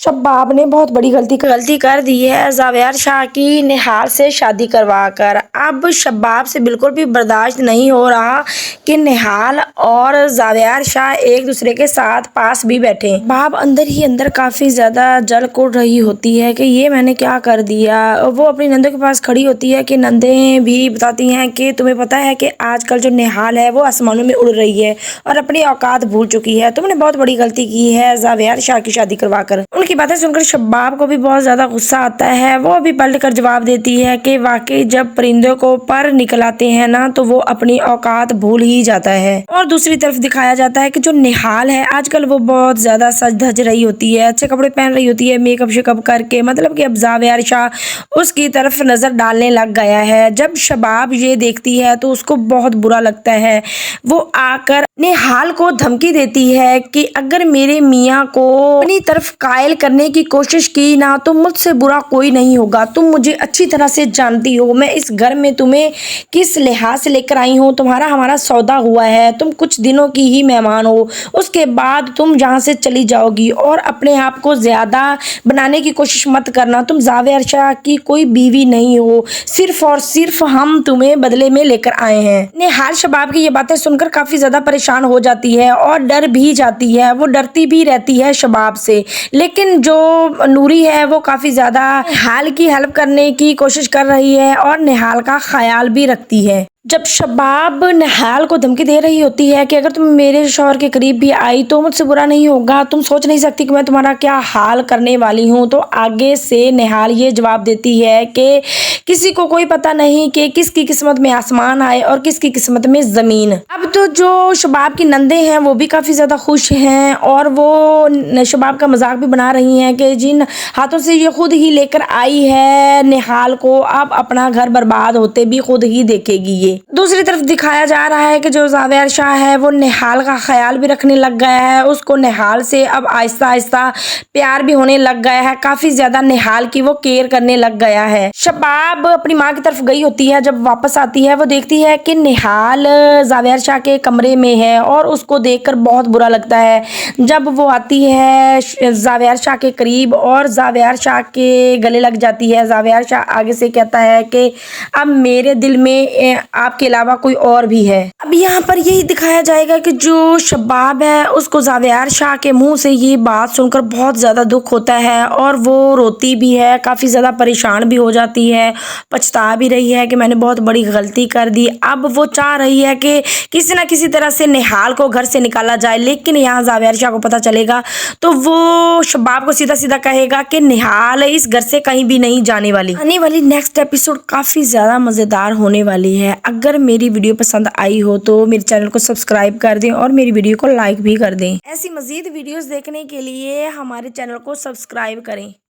शबाब ने बहुत बड़ी गलती कर दी है जावेर शाह की निहाल से शादी करवा कर। अब शबाब से बिल्कुल भी बर्दाश्त नहीं हो रहा कि निहाल और जावेर शाह एक दूसरे के साथ पास भी बैठे। बाब अंदर ही अंदर काफी ज्यादा जल कुड़ रही होती है कि ये मैंने क्या कर दिया। वो अपनी नंदों के पास खड़ी होती है कि नंदे भी बताती हैं कि तुम्हें पता है कि आजकल जो निहाल है वो आसमानों में उड़ रही है और अपनी औकात भूल चुकी है। तुमने बहुत बड़ी गलती की है जावेर शाह की शादी करवा कर। की बातें सुनकर शबाब को भी बहुत ज्यादा गुस्सा आता है। वो भी पलट कर जवाब देती है कि वाकई जब परिंदों को पर निकल आते हैं ना तो वो अपनी औकात भूल ही जाता है। और दूसरी तरफ दिखाया जाता है कि जो निहाल है आजकल वो बहुत ज्यादा सज धज रही होती है, अच्छे कपड़े पहन रही होती है, मेकअप शेकअप करके, मतलब कि अब जावेर शाह उसकी तरफ नजर डालने लग गया है। जब शबाब ये देखती है तो उसको बहुत बुरा लगता है। वो आकर निहाल को धमकी देती है कि अगर मेरे मियाँ को अपनी तरफ कायल करने की कोशिश की ना तो मुझसे बुरा कोई नहीं होगा। तुम मुझे अच्छी तरह से जानती हो, मैं इस घर में तुम्हें किस लिहाज से लेकर आई हूँ। तुम्हारा हमारा सौदा हुआ है, तुम कुछ दिनों की ही मेहमान हो, उसके बाद तुम यहाँ से चली जाओगी। और अपने आप को ज्यादा बनाने की कोशिश मत करना, तुम जावेर शाह की कोई बीवी नहीं हो, सिर्फ और सिर्फ हम तुम्हें बदले में लेकर आए हैं। निहाल शबाब की ये बातें सुनकर काफी ज्यादा परेशान हो जाती है और डर भी जाती है। वो डरती भी रहती है शबाब से, लेकिन जो नूरी है वो काफी ज्यादा निहाल की हेल्प करने की कोशिश कर रही है और निहाल का ख्याल भी रखती है। जब शबाब निहाल को धमकी दे रही होती है कि अगर तुम मेरे शौहर के करीब भी आई तो मुझसे बुरा नहीं होगा, तुम सोच नहीं सकती कि मैं तुम्हारा क्या हाल करने वाली हूँ, तो आगे से निहाल ये जवाब देती है कि किसी को कोई पता नहीं कि किसकी किस्मत में आसमान आए और किसकी किस्मत में जमीन। अब तो जो शबाब की नंदे हैं वो भी काफी ज्यादा खुश हैं और वो शबाब का मजाक भी बना रही हैं कि जिन हाथों से ये खुद ही लेकर आई है निहाल को, अब अपना घर बर्बाद होते भी खुद ही देखेगी ये। दूसरी तरफ दिखाया जा रहा है कि जो जावेर शाह है वो निहाल का ख्याल भी रखने लग गया है। उसको निहाल से अब आहिस्ता आहिस्ता प्यार भी होने लग गया है, काफी ज्यादा निहाल की वो केयर करने लग गया है। शबाब अपनी माँ की तरफ गई होती है, जब वापस आती है वो देखती है कि निहाल जावेर शाह के कमरे में है और उसको देखकर बहुत बुरा लगता है। जब वो आती है जावेर शाह के करीब और जावेर शाह के गले लग जाती है, जावेर शाह आगे से कहता है कि अब मेरे दिल में आपके अलावा कोई और भी है। अब यहाँ पर यही दिखाया जाएगा कि जो शबाब है उसको जावेर शाह के मुंह से ये बात सुनकर बहुत ज्यादा दुख होता है और वो रोती भी है, काफी ज्यादा परेशान भी हो जाती है, पछता भी रही है कि मैंने बहुत बड़ी गलती कर दी। अब वो चाह रही है कि किसी ना किसी तरह से निहाल को घर से निकाला जाए, लेकिन यहाँ जावेर शाह को पता चलेगा तो वो शबाब को सीधा सीधा कहेगा कि निहाल इस घर से कहीं भी नहीं जाने वाली। आने वाली नेक्स्ट एपिसोड काफी ज्यादा मजेदार होने वाली है। अगर मेरी वीडियो पसंद आई हो तो मेरे चैनल को सब्सक्राइब कर दें और मेरी वीडियो को लाइक भी कर दें। ऐसी मजीद वीडियोस देखने के लिए हमारे चैनल को सब्सक्राइब करें।